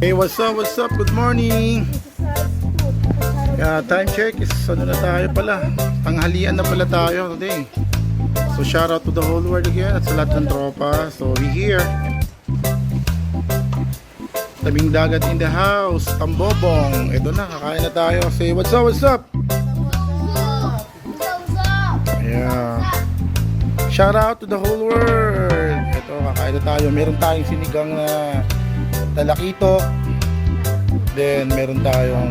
Hey, what's up? What's up? Good morning. Time check is ano na tayo pala. Tanghalian na pala tayo today. So shout out to the whole world again at sa lahat ng tropa. So we here. Tabing dagat in the house. Tambobong. Ito na, kakain na tayo. Say what's up? What's up? Yeah. Shout out to the whole world. Ito, kakain na tayo. Meron tayong sinigang na talakito. Then meron tayong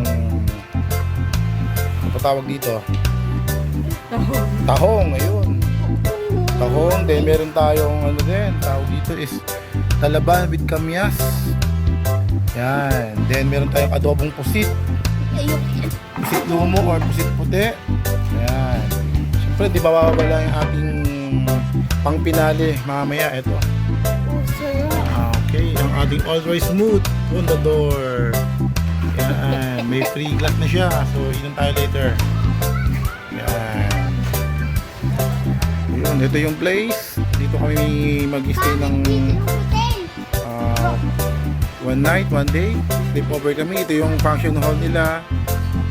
ano tawag dito? Tahong, ayun. Tahong, then meron tayong ano din, tawag dito is talaban with kamyas. Yan. Then meron tayong adobong pusit. Pusit lumo or pusit puti. Yan. Siyempre, di ba mawawala yung ating pangpinali mamaya. Ito. Okay, ang ating always smooth on the door. Yan. May free glass na siya. So, inom tayo later. Yan. Yun, ito yung place. Dito kami mag-stay ng one night, one day. Sleep over kami. Ito yung function hall nila.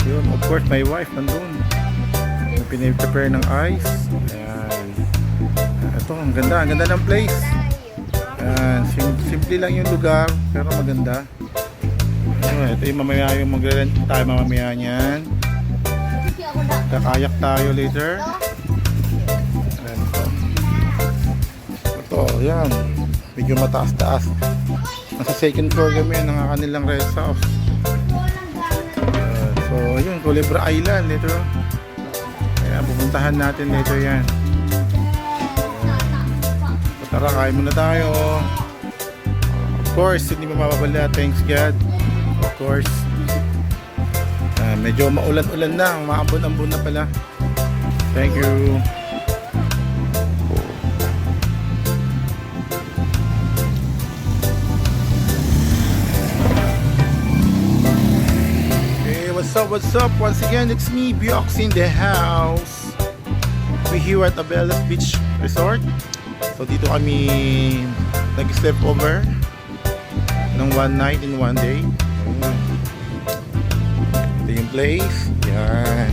Yun, of course, my wife nandun. Piniprepare ng ice. Ayan. Ito, ang ganda. Ang ganda ng place. Ayan. Simple lang yung lugar, pero maganda. Ayan, ito yung mamaya yung magre-rent tayo mamaya niyan. Kakayak tayo later. Ayan, ito, yan. Medyo mataas-taas. Nasa second floor kami ng kanilang rest house. So, yun, Culebra Island ito. Kaya pupuntahan natin ito yan. So, tara, kain muna tayo. Of course, hindi mo mapapala. Thanks God. Of course. Medyo maulan-ulan na. Maambon-ambon na pala. Thank you. What's up? Once again, it's me, Biox in the house. We're here at Abelas Beach Resort. So dito kami nag-step over ng one night in one day. Ito yung place. Yan.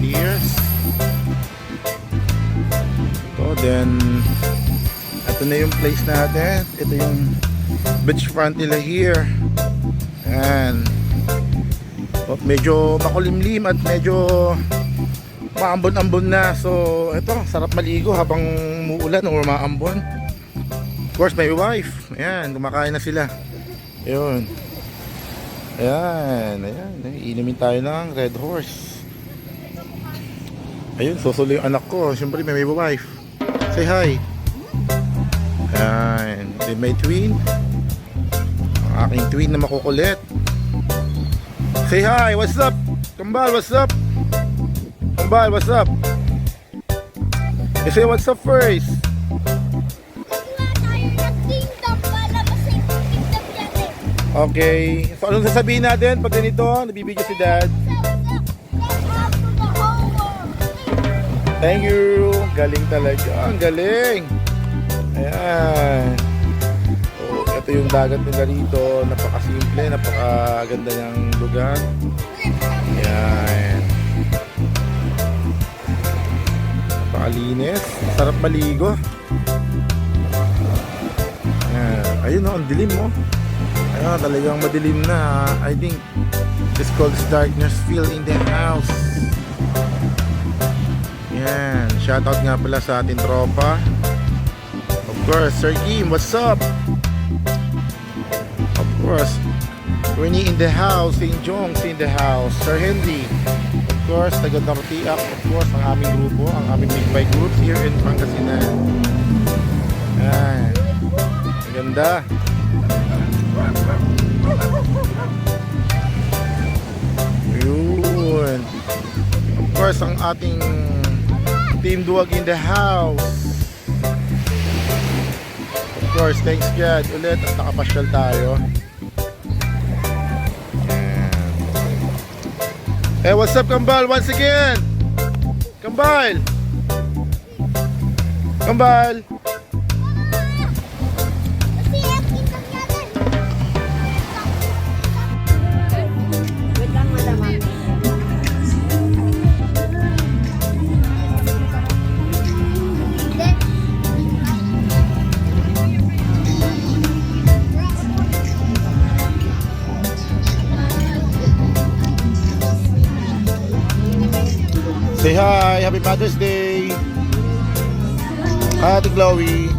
Here's. Ito, then ito na yung place natin. Ito yung beachfront nila here. Yan. Medyo makulimlim at medyo maambon-ambon na. So ito, sarap maligo habang muulan o maambon. Of course, my wife. Ayan, kumakain na sila. Ayun. Ayan, ayan. Inumin tayo ng Red Horse. Ayun, susulo yung anak ko. Siyempre may wife. Say hi. Ayan. Then may twin. Ang aking twin na makukulit. Say hi, what's up? Kambal, what's up? Kambal, what's up? You say what's up first. Okay. So anong sasabihin natin pag ganito? Nabibidyo si Dad. Thank you. Galing talaga. Ang galing. Ayan. Ito yung dagat nila rito, napakasimple, napakaganda ng lugar. Yan. Napakalinis, sarap maligo. Yan. Ayun o, ang dilim mo. Ayun, talagang madilim na. I think this called darkness feel in the house. Yan. Shoutout nga pala sa ating tropa. Of course, Sir Kim, what's up? Of course, Winnie in the house, St. Jong's in the house, Sir Henry, of course, taga-Nartiak, of course, ang aming grupo, ang aming big bike groups here in Pangasinan. Ayan, maganda. Yun. Of course, ang ating Team Duwag in the house. Of course, thanks God ulit at nakapasyal tayo. Hey, what's up, Kambal? Once again, Kambal. Kambal. hi! Happy Mother's Day! Hi, Ate Chloe!